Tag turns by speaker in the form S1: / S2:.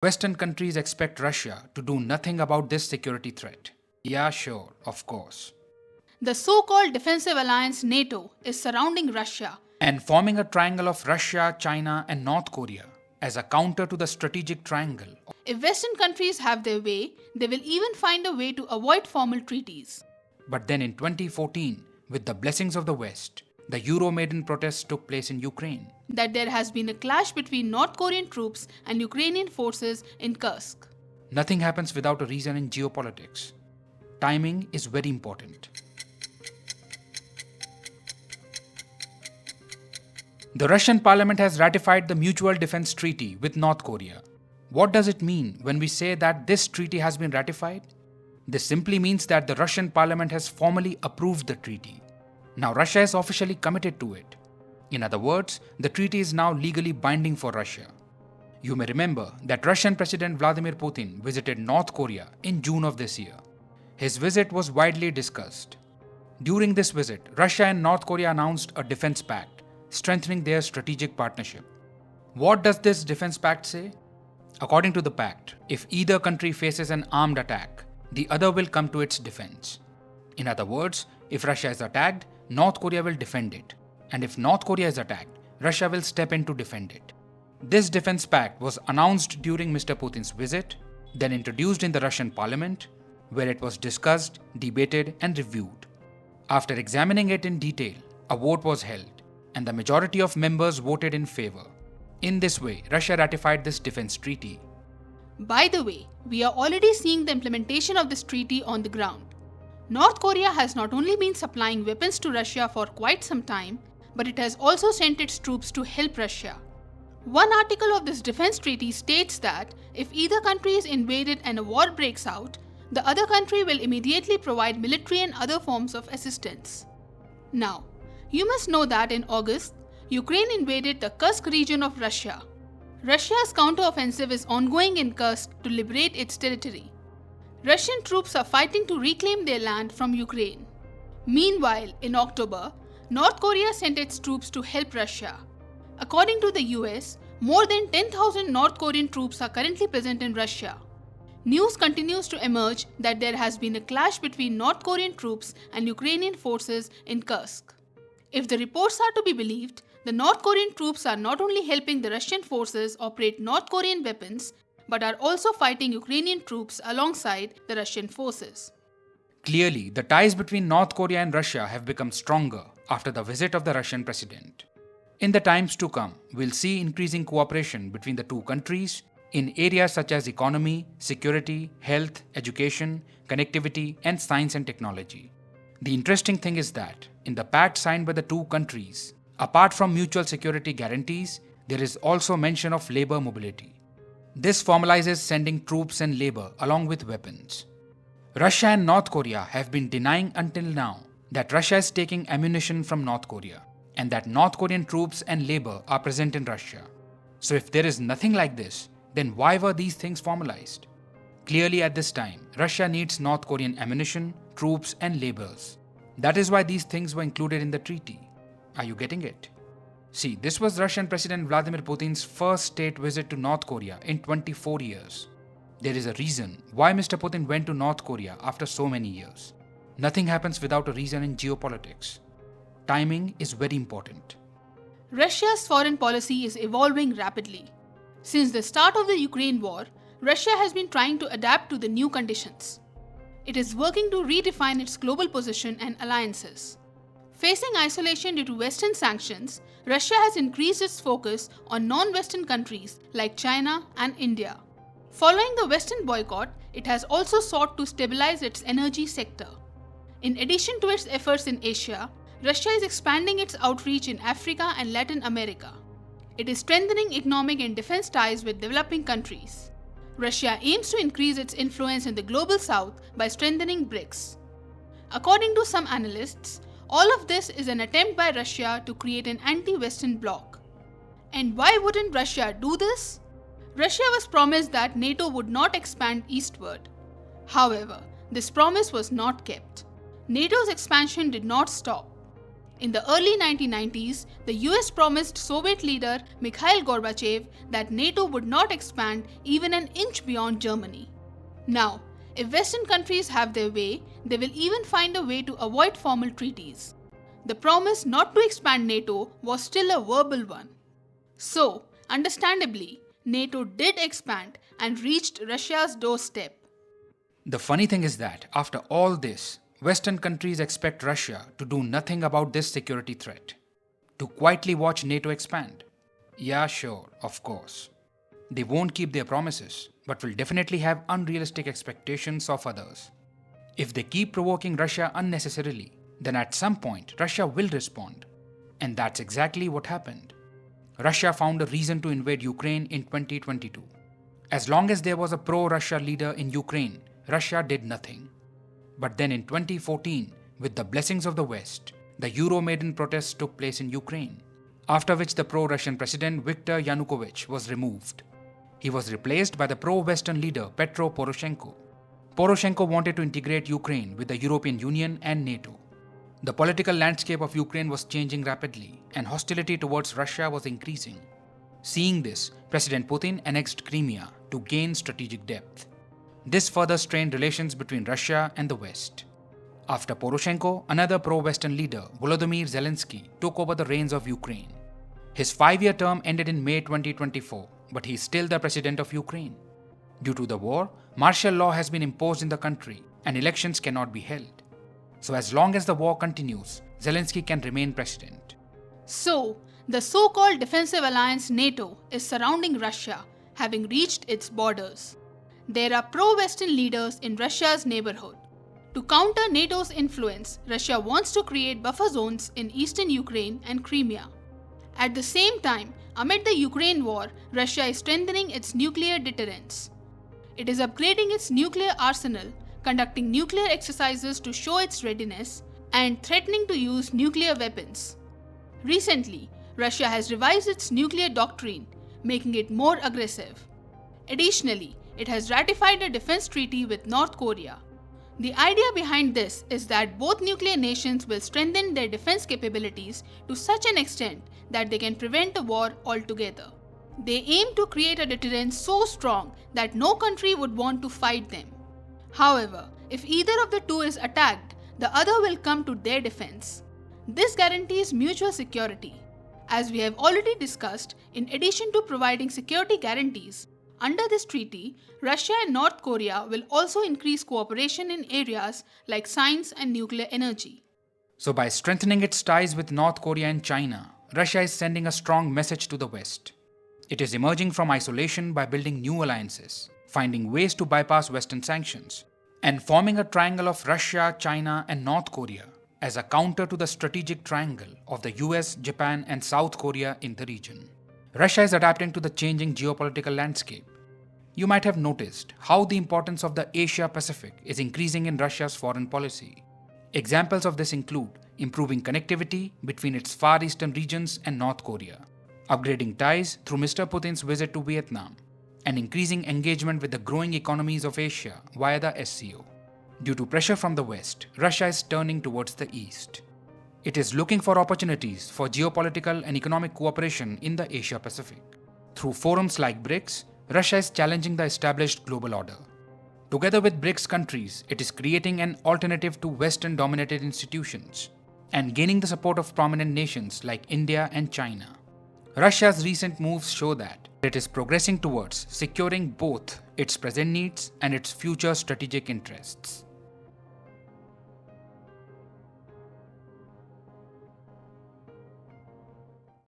S1: Western countries expect Russia to do nothing about this security threat. Yeah, sure, of course.
S2: The so-called defensive alliance NATO is surrounding Russia.
S1: And forming a triangle of Russia, China, and North Korea as a counter to the strategic triangle.
S2: If Western countries have their way, they will even find a way to avoid formal treaties.
S1: But then in 2014, with the blessings of the West, the Euro-Maidan protests took place in Ukraine.
S2: That there has been a clash between North Korean troops and Ukrainian forces in Kursk.
S1: Nothing happens without a reason in geopolitics. Timing is very important. The Russian parliament has ratified the Mutual Defense Treaty with North Korea. What does it mean when we say that this treaty has been ratified? This simply means that the Russian parliament has formally approved the treaty. Now Russia is officially committed to it. In other words, the treaty is now legally binding for Russia. You may remember that Russian President Vladimir Putin visited North Korea in June of this year. His visit was widely discussed. During this visit, Russia and North Korea announced a defense pact, strengthening their strategic partnership. What does this defense pact say? According to the pact, if either country faces an armed attack, the other will come to its defense. In other words, if Russia is attacked, North Korea will defend it. And if North Korea is attacked, Russia will step in to defend it. This defense pact was announced during Mr. Putin's visit, then introduced in the Russian parliament, where it was discussed, debated, and reviewed. After examining it in detail, a vote was held, and the majority of members voted in favor. In this way, Russia ratified this defense treaty.
S2: By the way, we are already seeing the implementation of this treaty on the ground. North Korea has not only been supplying weapons to Russia for quite some time, but it has also sent its troops to help Russia. One article of this defense treaty states that if either country is invaded and a war breaks out, the other country will immediately provide military and other forms of assistance. Now, you must know that in August, Ukraine invaded the Kursk region of Russia. Russia's counteroffensive is ongoing in Kursk to liberate its territory. Russian troops are fighting to reclaim their land from Ukraine. Meanwhile, in October, North Korea sent its troops to help Russia. According to the US, more than 10,000 North Korean troops are currently present in Russia. News continues to emerge that there has been a clash between North Korean troops and Ukrainian forces in Kursk. If the reports are to be believed, the North Korean troops are not only helping the Russian forces operate North Korean weapons, but are also fighting Ukrainian troops alongside the Russian forces.
S1: Clearly, the ties between North Korea and Russia have become stronger after the visit of the Russian president. In the times to come, we'll see increasing cooperation between the two countries in areas such as economy, security, health, education, connectivity, and science and technology. The interesting thing is that, in the pact signed by the two countries, apart from mutual security guarantees, there is also mention of labor mobility. This formalizes sending troops and labor along with weapons. Russia and North Korea have been denying until now that Russia is taking ammunition from North Korea and that North Korean troops and labor are present in Russia. So if there is nothing like this, then why were these things formalized? Clearly at this time, Russia needs North Korean ammunition, troops and laborers. That is why these things were included in the treaty. Are you getting it? See, this was Russian President Vladimir Putin's first state visit to North Korea in 24 years. There is a reason why Mr. Putin went to North Korea after so many years. Nothing happens without a reason in geopolitics. Timing is very important.
S2: Russia's foreign policy is evolving rapidly. Since the start of the Ukraine war, Russia has been trying to adapt to the new conditions. It is working to redefine its global position and alliances. Facing isolation due to Western sanctions, Russia has increased its focus on non-Western countries like China and India. Following the Western boycott, it has also sought to stabilize its energy sector. In addition to its efforts in Asia, Russia is expanding its outreach in Africa and Latin America. It is strengthening economic and defense ties with developing countries. Russia aims to increase its influence in the global south by strengthening BRICS. According to some analysts, all of this is an attempt by Russia to create an anti-Western bloc. And why wouldn't Russia do this? Russia was promised that NATO would not expand eastward. However, this promise was not kept. NATO's expansion did not stop. In the early 1990s, the US promised Soviet leader Mikhail Gorbachev that NATO would not expand even an inch beyond Germany. Now, if Western countries have their way, they will even find a way to avoid formal treaties. The promise not to expand NATO was still a verbal one. So, understandably, NATO did expand and reached Russia's doorstep.
S1: The funny thing is that after all this, Western countries expect Russia to do nothing about this security threat, to quietly watch NATO expand. Yeah, sure, of course. They won't keep their promises, but will definitely have unrealistic expectations of others. If they keep provoking Russia unnecessarily, then at some point Russia will respond. And that's exactly what happened. Russia found a reason to invade Ukraine in 2022. As long as there was a pro-Russia leader in Ukraine, Russia did nothing. But then in 2014, with the blessings of the West, the Euromaidan protests took place in Ukraine, after which the pro-Russian president Viktor Yanukovych was removed. He was replaced by the pro-Western leader Petro Poroshenko. Poroshenko wanted to integrate Ukraine with the European Union and NATO. The political landscape of Ukraine was changing rapidly, and hostility towards Russia was increasing. Seeing this, President Putin annexed Crimea to gain strategic depth. This further strained relations between Russia and the West. After Poroshenko, another pro-Western leader, Volodymyr Zelensky, took over the reins of Ukraine. His 5-year term ended in May 2024, but he is still the president of Ukraine. Due to the war, martial law has been imposed in the country and elections cannot be held. So as long as the war continues, Zelensky can remain president.
S2: So, the so-called defensive alliance NATO is surrounding Russia, having reached its borders. There are pro-Western leaders in Russia's neighborhood. To counter NATO's influence, Russia wants to create buffer zones in eastern Ukraine and Crimea. At the same time, amid the Ukraine war, Russia is strengthening its nuclear deterrence. It is upgrading its nuclear arsenal, conducting nuclear exercises to show its readiness, and threatening to use nuclear weapons. Recently, Russia has revised its nuclear doctrine, making it more aggressive. Additionally, it has ratified a defense treaty with North Korea. The idea behind this is that both nuclear nations will strengthen their defense capabilities to such an extent that they can prevent a war altogether. They aim to create a deterrence so strong that no country would want to fight them. However, if either of the two is attacked, the other will come to their defense. This guarantees mutual security. As we have already discussed, in addition to providing security guarantees, under this treaty, Russia and North Korea will also increase cooperation in areas like science and nuclear energy.
S1: So by strengthening its ties with North Korea and China, Russia is sending a strong message to the West. It is emerging from isolation by building new alliances, finding ways to bypass Western sanctions, and forming a triangle of Russia, China, and North Korea as a counter to the strategic triangle of the US, Japan, and South Korea in the region. Russia is adapting to the changing geopolitical landscape. You might have noticed how the importance of the Asia-Pacific is increasing in Russia's foreign policy. Examples of this include improving connectivity between its Far Eastern regions and North Korea, upgrading ties through Mr. Putin's visit to Vietnam, and increasing engagement with the growing economies of Asia via the SCO. Due to pressure from the West, Russia is turning towards the East. It is looking for opportunities for geopolitical and economic cooperation in the Asia-Pacific. Through forums like BRICS, Russia is challenging the established global order. Together with BRICS countries, it is creating an alternative to Western-dominated institutions and gaining the support of prominent nations like India and China. Russia's recent moves show that it is progressing towards securing both its present needs and its future strategic interests.